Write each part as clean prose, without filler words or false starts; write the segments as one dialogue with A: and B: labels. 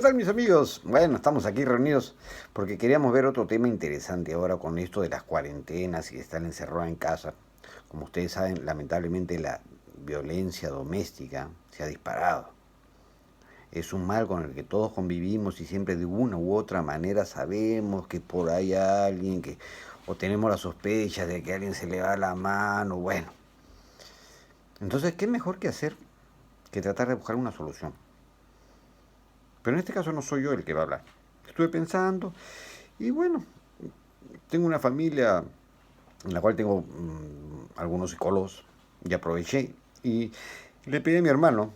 A: tal mis amigos? Bueno, estamos aquí reunidos porque queríamos ver otro tema interesante ahora con esto de las cuarentenas y estar encerrado en casa. Como ustedes saben, lamentablemente la violencia doméstica se ha disparado. Es un mal con el que todos convivimos y siempre de una u otra manera sabemos que por ahí hay alguien que o tenemos la sospecha de que a alguien se le va la mano, bueno. Entonces, ¿qué mejor que hacer que tratar de buscar una solución? Pero en este caso no soy yo el que va a hablar. Estuve pensando y bueno, tengo una familia en la cual tengo algunos psicólogos y aproveché y le pedí a mi hermano,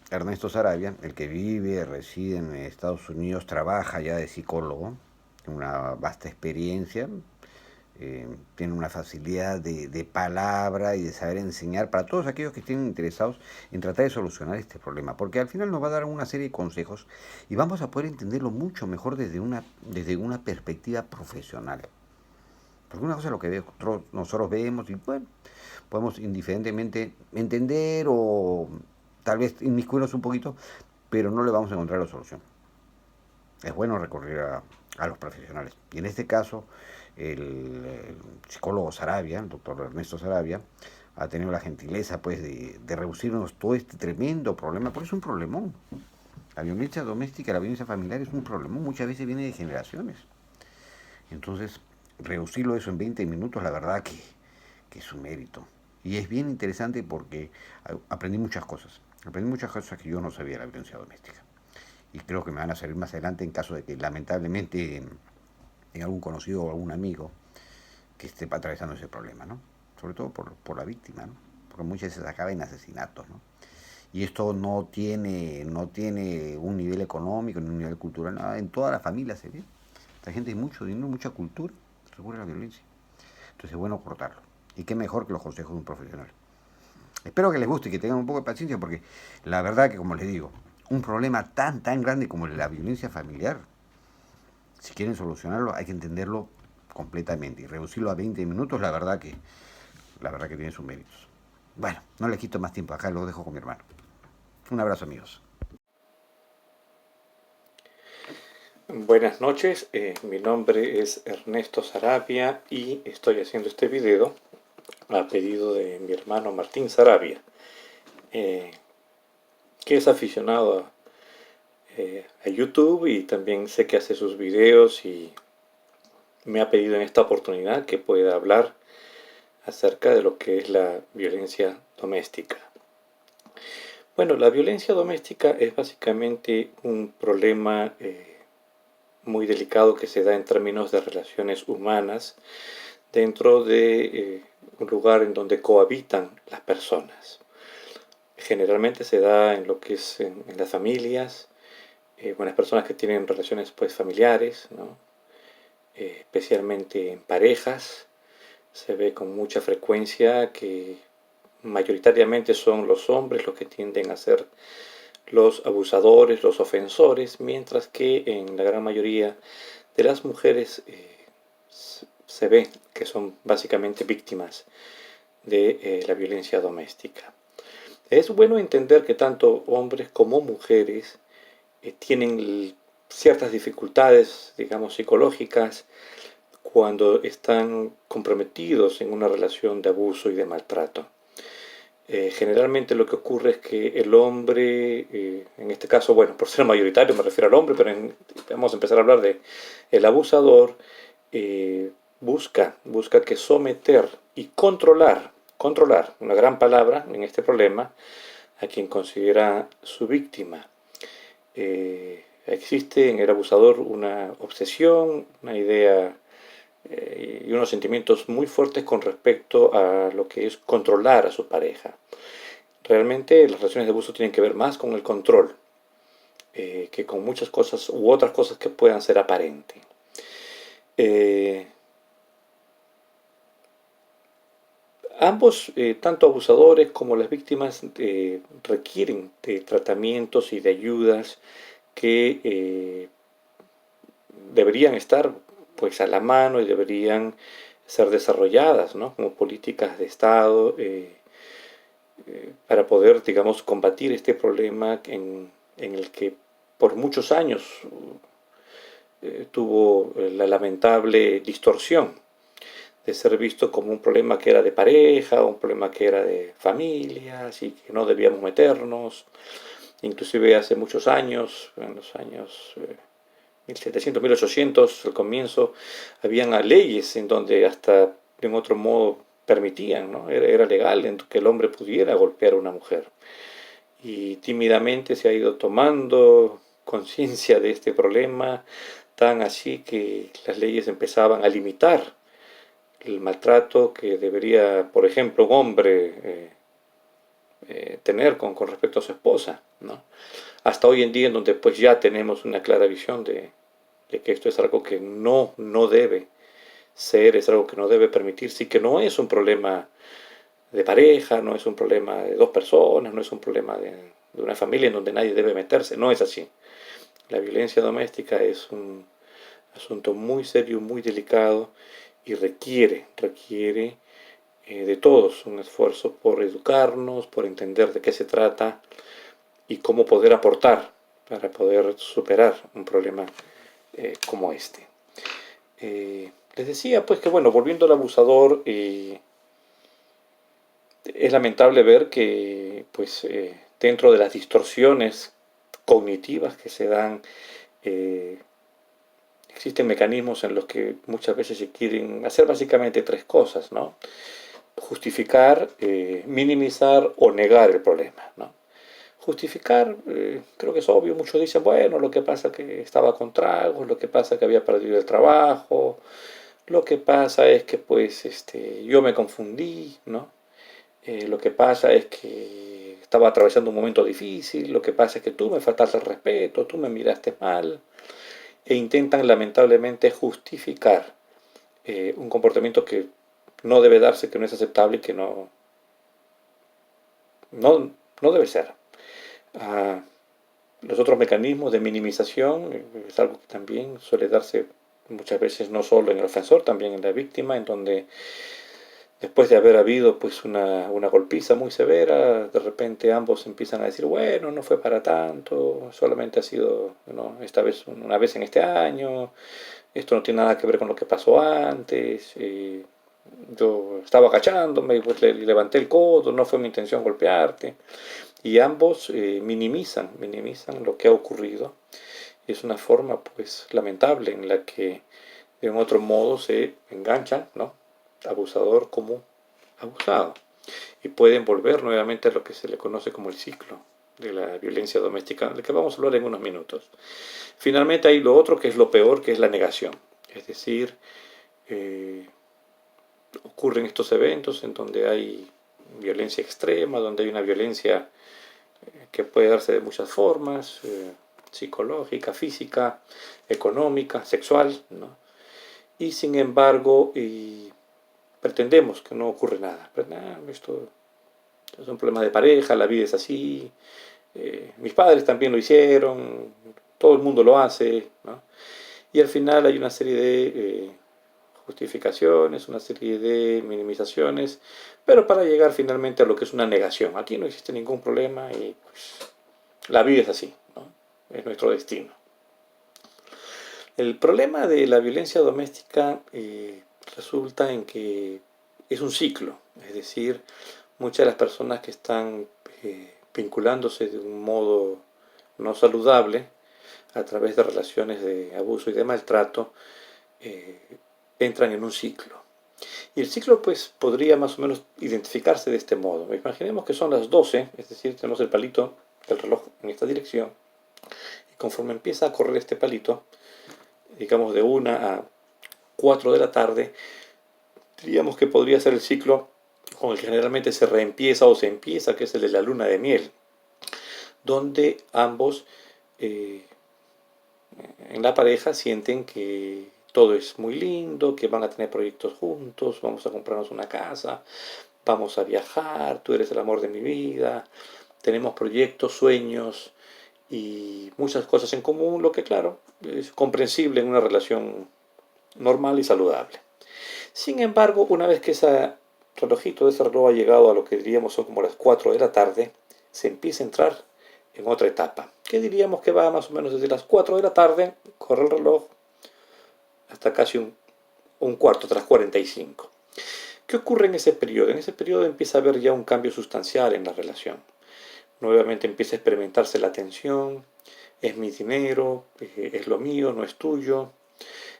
A: Ernesto Sarabia, el que vive, reside en Estados Unidos, trabaja ya de psicólogo, tiene una vasta experiencia, tiene una facilidad de palabra y de saber enseñar para todos aquellos que estén interesados en tratar de solucionar este problema, porque al final nos va a dar una serie de consejos y vamos a poder entenderlo mucho mejor desde una perspectiva profesional. Porque una cosa es lo que nosotros vemos y bueno, podemos indiferentemente entender o tal vez inmiscuirnos un poquito, pero no le vamos a encontrar la solución. Es bueno recurrir a los profesionales. Y en este caso, el psicólogo Sarabia, el doctor Ernesto Sarabia, ha tenido la gentileza pues de reducirnos todo este tremendo problema, porque es un problemón. La violencia doméstica, la violencia familiar es un problemón, muchas veces viene de generaciones. Entonces, reducirlo eso en 20 minutos, la verdad que es un mérito. Y es bien interesante porque aprendí muchas cosas. Aprendí muchas cosas que yo no sabía de la violencia doméstica. Y creo que me van a servir más adelante en caso de que lamentablemente tenga algún conocido o algún amigo que esté atravesando ese problema, ¿no? Sobre todo por la víctima, ¿no? Porque muchas veces acaba en asesinatos, ¿no? Y esto no tiene un nivel económico ni un nivel cultural, nada. En toda la familia se ve. La gente hay mucho dinero, mucha cultura, recurre a la violencia. Entonces es bueno cortarlo. Y qué mejor que los consejos de un profesional. Espero que les guste y que tengan un poco de paciencia porque la verdad que, como les digo, un problema tan grande como la violencia familiar, si quieren solucionarlo hay que entenderlo completamente y reducirlo a 20 minutos, la verdad que tiene sus méritos. Bueno, no les quito más tiempo acá, lo dejo con mi hermano. Un abrazo, amigos.
B: Buenas noches, mi nombre es Ernesto Sarabia y estoy haciendo este video a pedido de mi hermano Martín Sarabia, eh, que es aficionado a YouTube y también sé que hace sus videos y me ha pedido en esta oportunidad que pueda hablar acerca de lo que es la violencia doméstica. Bueno, la violencia doméstica es básicamente un problema muy delicado que se da en términos de relaciones humanas dentro de un lugar en donde cohabitan las personas. Generalmente se da en lo que es en las familias, buenas personas que tienen relaciones pues familiares, ¿no? Especialmente en parejas, se ve con mucha frecuencia que mayoritariamente son los hombres los que tienden a ser los abusadores, los ofensores, mientras que en la gran mayoría de las mujeres se ve que son básicamente víctimas de la violencia doméstica. Es bueno entender que tanto hombres como mujeres tienen ciertas dificultades, digamos, psicológicas cuando están comprometidos en una relación de abuso y de maltrato. Generalmente lo que ocurre es que el hombre, en este caso, bueno, por ser mayoritario me refiero al hombre, pero vamos a empezar a hablar de el abusador, eh, busca que someter y controlar, una gran palabra en este problema, a quien considera su víctima. Existe en el abusador una obsesión, una idea y unos sentimientos muy fuertes con respecto a lo que es controlar a su pareja. Realmente las relaciones de abuso tienen que ver más con el control que con muchas cosas u otras cosas que puedan ser aparentes. Eh, Ambos, tanto abusadores como las víctimas, requieren de tratamientos y de ayudas que deberían estar pues a la mano y deberían ser desarrolladas, ¿no? Como políticas de Estado para poder, digamos, combatir este problema en el que por muchos años tuvo la lamentable distorsión de ser visto como un problema que era de pareja, un problema que era de familia, así que no debíamos meternos. Inclusive hace muchos años, en los años 1700, 1800, al comienzo, habían leyes en donde hasta de un otro modo permitían, ¿no? Era legal que el hombre pudiera golpear a una mujer. Y tímidamente se ha ido tomando conciencia de este problema, tan así que las leyes empezaban a limitar el maltrato que debería, por ejemplo, un hombre tener con respecto a su esposa, ¿no? Hasta hoy en día en donde pues ya tenemos una clara visión de que esto es algo que no debe ser, es algo que no debe permitirse y que no es un problema de pareja, no es un problema de dos personas, no es un problema de una familia en donde nadie debe meterse, no es así. La violencia doméstica es un asunto muy serio, muy delicado y requiere de todos un esfuerzo por educarnos, por entender de qué se trata y cómo poder aportar para poder superar un problema como este. Les decía pues que bueno, volviendo al abusador, es lamentable ver que pues dentro de las distorsiones cognitivas que se dan, existen mecanismos en los que muchas veces se quieren hacer básicamente tres cosas, ¿no? Justificar, minimizar o negar el problema, ¿no? Justificar, creo que es obvio, muchos dicen, bueno, lo que pasa es que estaba con tragos, lo que pasa es que había perdido el trabajo, lo que pasa es que pues yo me confundí, ¿no? Lo que pasa es que estaba atravesando un momento difícil, lo que pasa es que tú me faltaste el respeto, tú me miraste mal, e intentan lamentablemente justificar un comportamiento que no debe darse, que no es aceptable y que no debe ser. Los otros mecanismos de minimización es algo que también suele darse muchas veces no solo en el ofensor, también en la víctima, en donde después de haber habido pues una golpiza muy severa, de repente ambos empiezan a decir, bueno, no fue para tanto, solamente ha sido, ¿no?, esta vez una vez en este año, esto no tiene nada que ver con lo que pasó antes, yo estaba agachándome, pues le levanté el codo, no fue mi intención golpearte, y ambos minimizan lo que ha ocurrido. Es una forma pues lamentable en la que de un otro modo se enganchan, ¿no?, abusador como abusado, y pueden volver nuevamente a lo que se le conoce como el ciclo de la violencia doméstica, del que vamos a hablar en unos minutos. Finalmente hay lo otro que es lo peor, que es la negación, es decir, ocurren estos eventos en donde hay violencia extrema, donde hay una violencia que puede darse de muchas formas, psicológica, física, económica, sexual, ¿no? Y sin embargo, pretendemos que no ocurre nada. Esto es un problema de pareja, la vida es así, mis padres también lo hicieron, todo el mundo lo hace, ¿no? Y al final hay una serie de justificaciones, una serie de minimizaciones, pero para llegar finalmente a lo que es una negación. Aquí no existe ningún problema y pues la vida es así, ¿no? Es nuestro destino. El problema de la violencia doméstica resulta en que es un ciclo, es decir, muchas de las personas que están vinculándose de un modo no saludable a través de relaciones de abuso y de maltrato entran en un ciclo. Y el ciclo pues podría más o menos identificarse de este modo. Imaginemos que son las 12, es decir, tenemos el palito del reloj en esta dirección, y conforme empieza a correr este palito, digamos de 1 a 4 de la tarde, diríamos que podría ser el ciclo con el que generalmente se reempieza o se empieza, que es el de la luna de miel, donde ambos en la pareja sienten que todo es muy lindo, que van a tener proyectos juntos, vamos a comprarnos una casa, vamos a viajar, tú eres el amor de mi vida, tenemos proyectos, sueños y muchas cosas en común, lo que claro, es comprensible en una relación normal y saludable. Sin embargo, una vez que ese relojito de ese reloj ha llegado a lo que diríamos son como las 4 de la tarde, se empieza a entrar en otra etapa, que diríamos que va más o menos desde las 4 de la tarde, corre el reloj, hasta casi un cuarto, tras 45. ¿Qué ocurre en ese periodo? En ese periodo empieza a haber ya un cambio sustancial en la relación. Nuevamente empieza a experimentarse la tensión, es mi dinero, es lo mío, no es tuyo,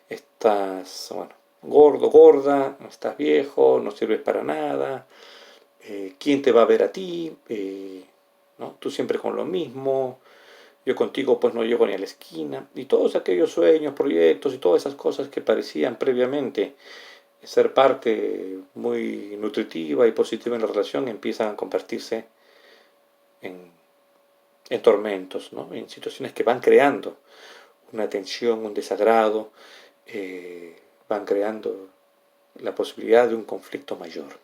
B: estás, bueno, gordo, gorda, no estás viejo, no sirves para nada, ¿quién te va a ver a ti? ¿No? Tú siempre con lo mismo, yo contigo pues no llego ni a la esquina, y todos aquellos sueños, proyectos y todas esas cosas que parecían previamente ser parte muy nutritiva y positiva en la relación empiezan a convertirse en, en tormentos, ¿no? En situaciones que van creando una tensión, un desagrado, van creando la posibilidad de un conflicto mayor.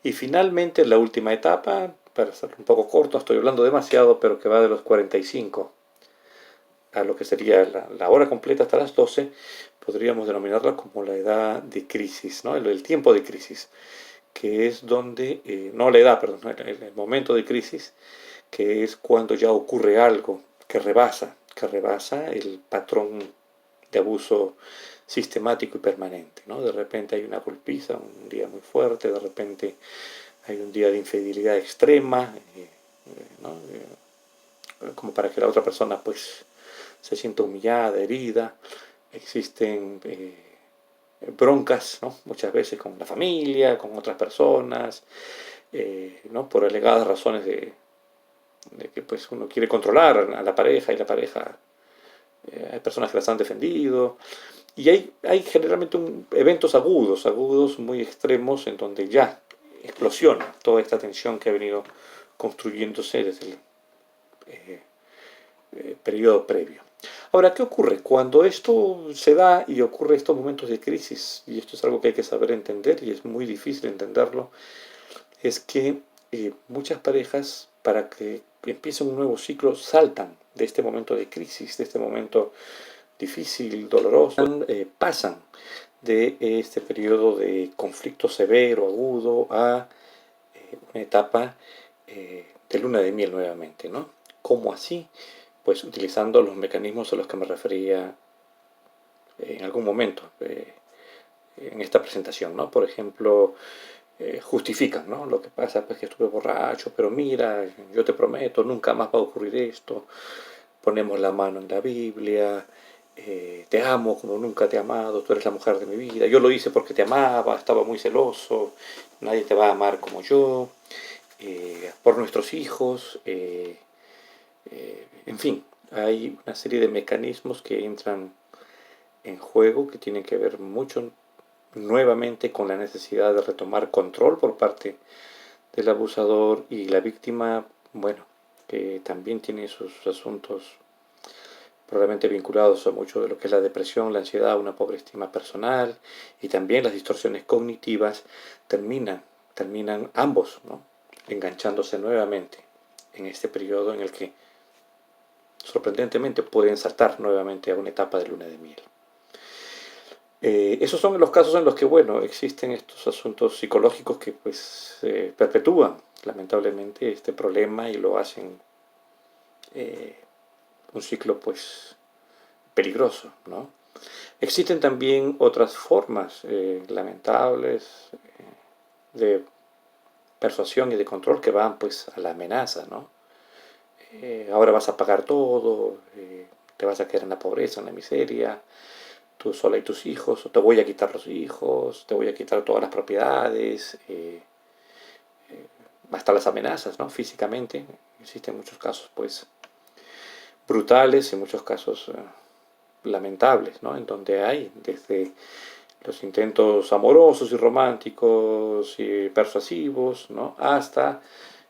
B: Y finalmente, la última etapa, para hacerlo un poco corto, estoy hablando demasiado, pero que va de los 45 a lo que sería la hora completa hasta las 12, podríamos denominarla como la edad de crisis, ¿no? El tiempo de crisis, que es donde, no la edad, perdón, el momento de crisis, que es cuando ya ocurre algo que rebasa el patrón de abuso sistemático y permanente, ¿no? De repente hay una golpiza, un día muy fuerte, de repente hay un día de infidelidad extrema, ¿no? Como para que la otra persona pues se sienta humillada, herida, existen broncas, ¿no? Muchas veces con la familia, con otras personas, ¿no? Por alegadas razones de que pues uno quiere controlar a la pareja y la pareja, hay personas que las han defendido, y hay generalmente eventos agudos muy extremos en donde ya explosiona toda esta tensión que ha venido construyéndose desde el eh, periodo previo. Ahora, ¿qué ocurre? Cuando esto se da y ocurre estos momentos de crisis, y esto es algo que hay que saber entender y es muy difícil entenderlo, es que muchas parejas, para que empiece un nuevo ciclo, saltan de este momento de crisis, de este momento difícil, doloroso, pasan de este periodo de conflicto severo, agudo, a una etapa de luna de miel nuevamente, ¿no? ¿Cómo así? Pues utilizando los mecanismos a los que me refería en algún momento en esta presentación, ¿no? Por ejemplo, justifican, ¿no? Lo que pasa pues que estuve borracho, pero mira, yo te prometo, nunca más va a ocurrir esto. Ponemos la mano en la Biblia, te amo como nunca te he amado, tú eres la mujer de mi vida, yo lo hice porque te amaba, estaba muy celoso, nadie te va a amar como yo, por nuestros hijos, en fin, hay una serie de mecanismos que entran en juego que tienen que ver mucho nuevamente con la necesidad de retomar control por parte del abusador y la víctima, bueno, que también tiene sus asuntos probablemente vinculados a mucho de lo que es la depresión, la ansiedad, una pobre estima personal y también las distorsiones cognitivas, terminan ambos, ¿no? Enganchándose nuevamente en este periodo en el que sorprendentemente pueden saltar nuevamente a una etapa de luna de miel. Esos son los casos en los que, bueno, existen estos asuntos psicológicos que pues perpetúan lamentablemente este problema y lo hacen un ciclo pues peligroso, ¿no? Existen también otras formas lamentables de persuasión y de control que van pues a la amenaza, ¿no? Ahora vas a pagar todo, te vas a quedar en la pobreza, en la miseria, tú sola y tus hijos, o te voy a quitar los hijos, te voy a quitar todas las propiedades, hasta las amenazas, ¿no? Físicamente, existen muchos casos pues brutales y muchos casos lamentables, ¿no? En donde hay desde los intentos amorosos y románticos y persuasivos, ¿no? Hasta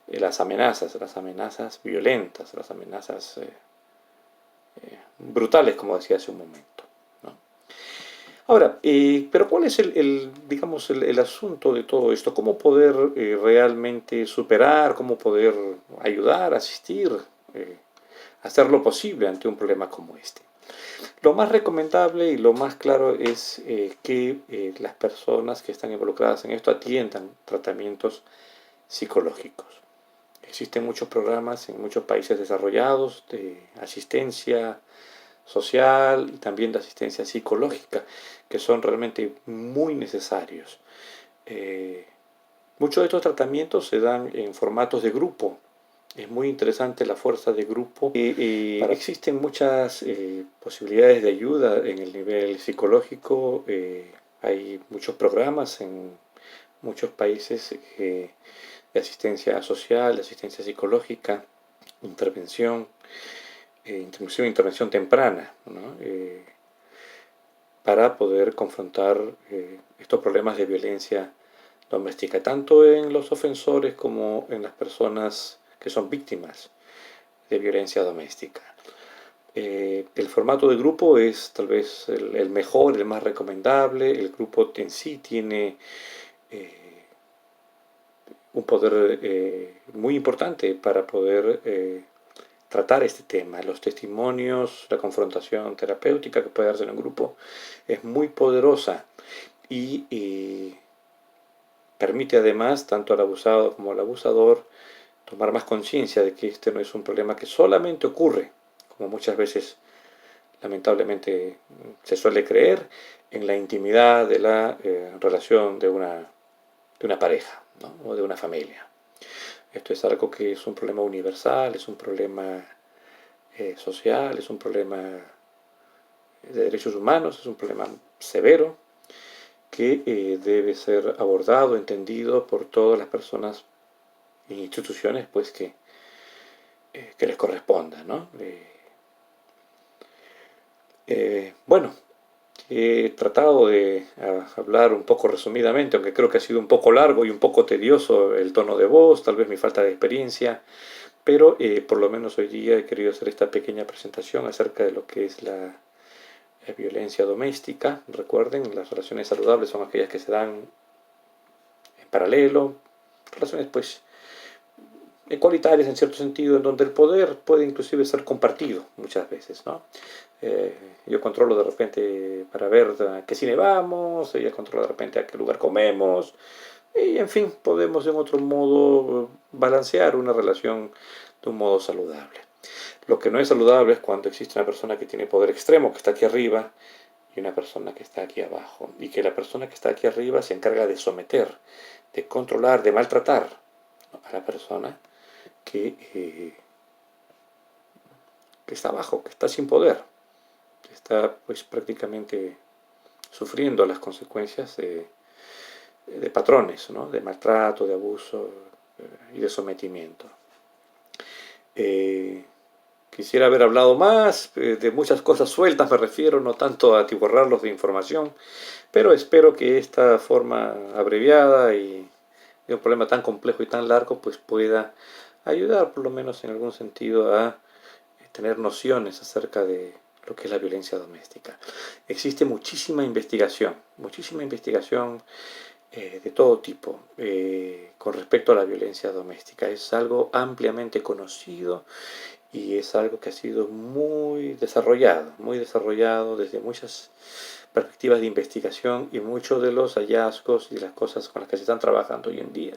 B: las amenazas violentas, las amenazas brutales, como decía hace un momento, ¿no? Ahora, pero ¿cuál es digamos, el asunto de todo esto? ¿Cómo poder realmente superar, cómo poder ayudar, asistir, hacer lo posible ante un problema como este? Lo más recomendable y lo más claro es que las personas que están involucradas en esto atiendan tratamientos psicológicos. Existen muchos programas en muchos países desarrollados de asistencia social y también de asistencia psicológica, que son realmente muy necesarios. Eh, Muchos de estos tratamientos se dan en formatos de grupo. Es muy interesante la fuerza de grupo. Existen muchas posibilidades de ayuda en el nivel psicológico. Hay muchos programas en muchos países de asistencia social, de asistencia psicológica, intervención, intervención temprana, ¿no? Para poder confrontar estos problemas de violencia doméstica, tanto en los ofensores como en las personas que son víctimas de violencia doméstica. El formato de grupo es tal vez el mejor, el más recomendable. El grupo en sí tiene un poder muy importante para poder tratar este tema. Los testimonios, la confrontación terapéutica que puede darse en un grupo es muy poderosa y permite además tanto al abusado como al abusador tomar más conciencia de que este no es un problema que solamente ocurre, como muchas veces lamentablemente se suele creer, en la intimidad de la relación de una pareja, ¿no? O de una familia. Esto es algo que es un problema universal, es un problema social, es un problema de derechos humanos, es un problema severo que debe ser abordado, entendido por todas las personas e instituciones pues que les corresponda, ¿no? Bueno, he tratado de hablar un poco resumidamente, aunque creo que ha sido un poco largo y un poco tedioso el tono de voz, tal vez mi falta de experiencia, pero por lo menos hoy día he querido hacer esta pequeña presentación acerca de lo que es la violencia doméstica. Recuerden, las relaciones saludables son aquellas que se dan en paralelo, relaciones pues ecualitarias en cierto sentido, en donde el poder puede inclusive ser compartido muchas veces, ¿no? Yo controlo de repente para ver a qué cine vamos, ella controla de repente a qué lugar comemos, y en fin, podemos en otro modo balancear una relación de un modo saludable. Lo que no es saludable es cuando existe una persona que tiene poder extremo, que está aquí arriba, y una persona que está aquí abajo, y que la persona que está aquí arriba se encarga de someter, de controlar, de maltratar a la persona que está abajo, que está sin poder, que está pues prácticamente sufriendo las consecuencias de patrones, ¿no? De maltrato, de abuso y de sometimiento. Quisiera haber hablado más, de muchas cosas sueltas me refiero, no tanto a atiborrarlos de información, pero espero que esta forma abreviada y de un problema tan complejo y tan largo pues pueda ayudar por lo menos en algún sentido a tener nociones acerca de lo que es la violencia doméstica. Existe muchísima investigación de todo tipo con respecto a la violencia doméstica. Es algo ampliamente conocido y es algo que ha sido muy desarrollado desde muchas perspectivas de investigación, y muchos de los hallazgos y las cosas con las que se están trabajando hoy en día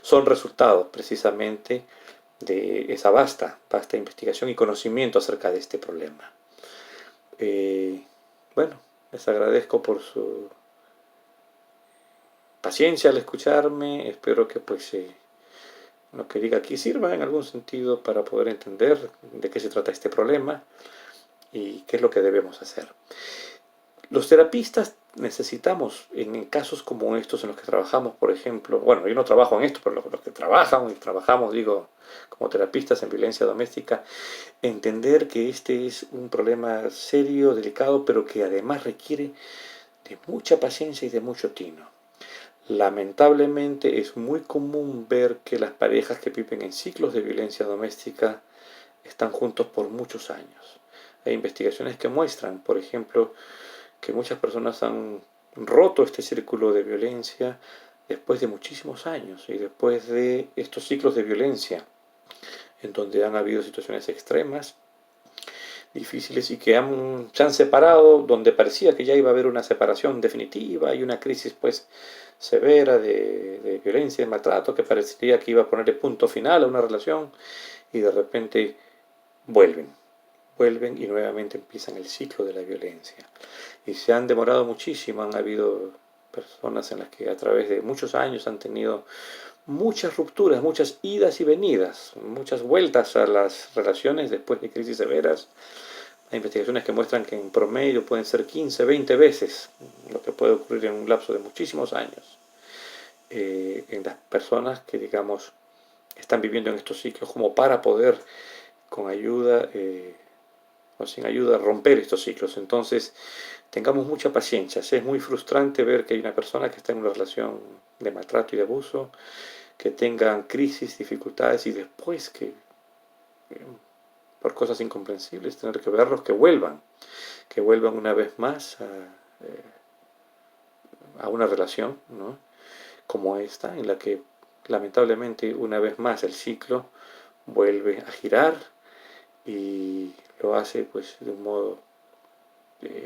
B: son resultados precisamente de esa vasta investigación y conocimiento acerca de este problema. Bueno, les agradezco por su paciencia al escucharme. Espero que pues lo que diga aquí sirva en algún sentido para poder entender de qué se trata este problema y qué es lo que debemos hacer. Los terapistas necesitamos, en casos como estos en los que trabajamos, por ejemplo, bueno, yo no trabajo en esto, pero los que trabajamos, digo, como terapistas en violencia doméstica, entender que este es un problema serio, delicado, pero que además requiere de mucha paciencia y de mucho tino. Lamentablemente es muy común ver que las parejas que viven en ciclos de violencia doméstica están juntos por muchos años. Hay investigaciones que muestran, por ejemplo, que muchas personas han roto este círculo de violencia después de muchísimos años y después de estos ciclos de violencia en donde han habido situaciones extremas, difíciles y que se han separado donde parecía que ya iba a haber una separación definitiva y una crisis pues severa de violencia y maltrato que parecía que iba a ponerle punto final a una relación y de repente vuelven y nuevamente empiezan el ciclo de la violencia. Y se han demorado muchísimo, han habido personas en las que a través de muchos años han tenido muchas rupturas, muchas idas y venidas, muchas vueltas a las relaciones después de crisis severas. Hay investigaciones que muestran que en promedio pueden ser 15, 20 veces lo que puede ocurrir en un lapso de muchísimos años en las personas que, digamos, están viviendo en estos ciclos como para poder, con ayuda o sin ayuda, romper estos ciclos. Entonces, tengamos mucha paciencia. Es muy frustrante ver que hay una persona que está en una relación de maltrato y de abuso, que tengan crisis, dificultades y después que por cosas incomprensibles tener que verlos que vuelvan una vez más a una relación, ¿no? Como esta, en la que lamentablemente una vez más el ciclo vuelve a girar y lo hace pues de un modo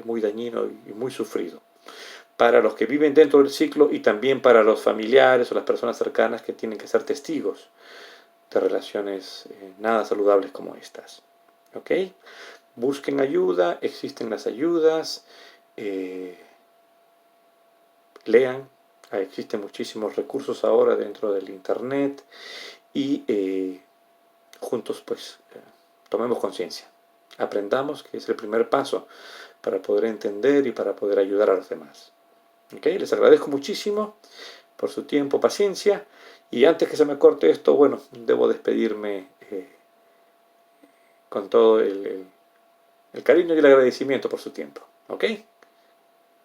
B: muy dañino y muy sufrido para los que viven dentro del ciclo y también para los familiares o las personas cercanas que tienen que ser testigos de relaciones nada saludables como estas. ¿Ok? Busquen ayuda, existen las ayudas, lean, existen muchísimos recursos ahora dentro del internet y juntos pues tomemos conciencia, aprendamos que es el primer paso para poder entender y para poder ayudar a los demás. ¿Okay? Les agradezco muchísimo por su tiempo, paciencia, y antes que se me corte esto, bueno, debo despedirme con todo el cariño y el agradecimiento por su tiempo. ¿Ok?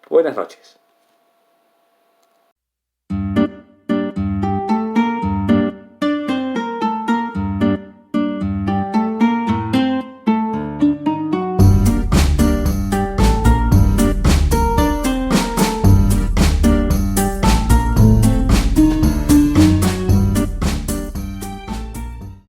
B: Buenas noches.